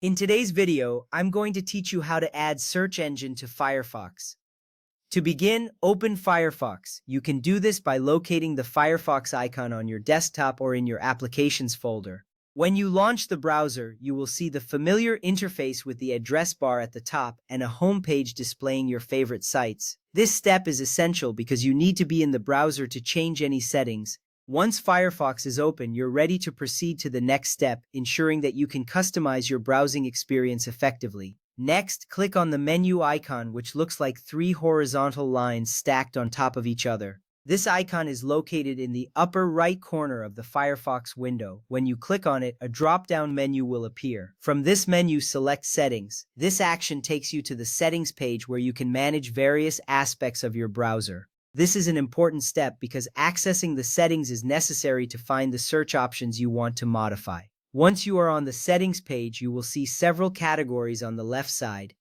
In today's video, I'm going to teach you how to add search engine to Firefox. To begin, open Firefox. You can do this by locating the Firefox icon on your desktop or in your Applications folder. When you launch the browser, you will see the familiar interface with the address bar at the top and a home page displaying your favorite sites. This step is essential because you need to be in the browser to change any settings. Once Firefox is open, you're ready to proceed to the next step, ensuring that you can customize your browsing experience effectively. Next, click on the menu icon, which looks like three horizontal lines stacked on top of each other. This icon is located in the upper right corner of the Firefox window. When you click on it, a drop-down menu will appear. From this menu, select Settings. This action takes you to the Settings page where you can manage various aspects of your browser. This is an important step because accessing the settings is necessary to find the search options you want to modify. Once you are on the settings page, you will see several categories on the left side.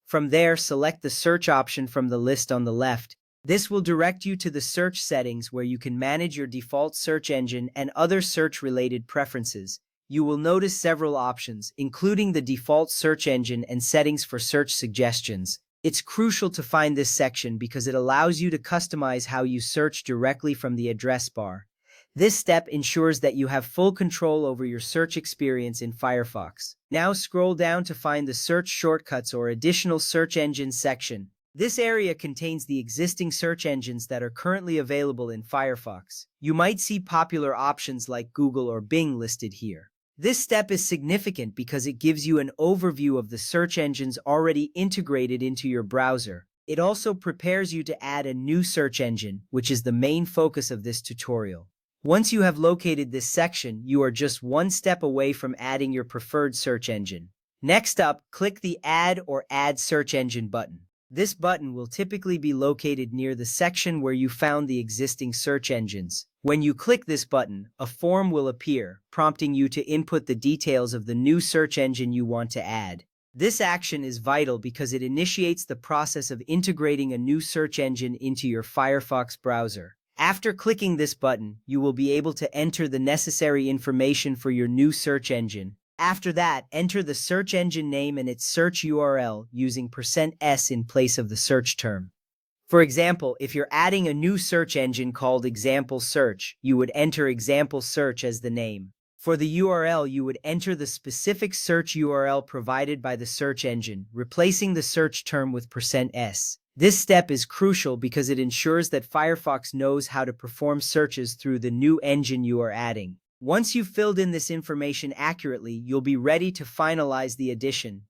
From there, select the search option from the list on the left. This will direct you to the search settings where you can manage your default search engine and other search-related preferences. You will notice several options, including the default search engine and settings for search suggestions. It's crucial to find this section because it allows you to customize how you search directly from the address bar. This step ensures that you have full control over your search experience in Firefox. Now scroll down to find the Search Shortcuts or Additional Search Engines section. This area contains the existing search engines that are currently available in Firefox. You might see popular options like Google or Bing listed here. This step is significant because it gives you an overview of the search engines already integrated into your browser. It also prepares you to add a new search engine, which is the main focus of this tutorial. Once you have located this section, you are just one step away from adding your preferred search engine. Next up, click the Add or Add Search Engine button. This button will typically be located near the section where you found the existing search engines. When you click this button, a form will appear, prompting you to input the details of the new search engine you want to add. This action is vital because it initiates the process of integrating a new search engine into your Firefox browser. After clicking this button, you will be able to enter the necessary information for your new search engine. After that, enter the search engine name and its search URL using %s in place of the search term. For example, if you're adding a new search engine called Example Search, you would enter Example Search as the name. For the URL, you would enter the specific search URL provided by the search engine, replacing the search term with %s. This step is crucial because it ensures that Firefox knows how to perform searches through the new engine you are adding. Once you've filled in this information accurately, you'll be ready to finalize the addition.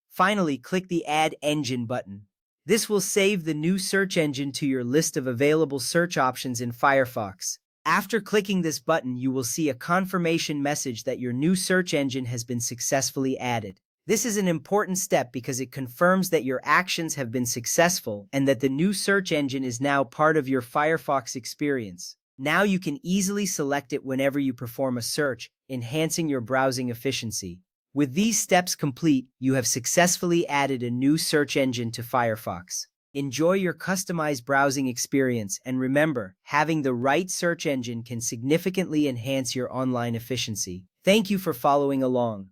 Finally, click the Add Engine button. This will save the new search engine to your list of available search options in Firefox. After clicking this button, you will see a confirmation message that your new search engine has been successfully added. This is an important step because it confirms that your actions have been successful and that the new search engine is now part of your Firefox experience. Now you can easily select it whenever you perform a search, enhancing your browsing efficiency. With these steps complete, you have successfully added a new search engine to Firefox. Enjoy your customized browsing experience, and remember, having the right search engine can significantly enhance your online efficiency. Thank you for following along.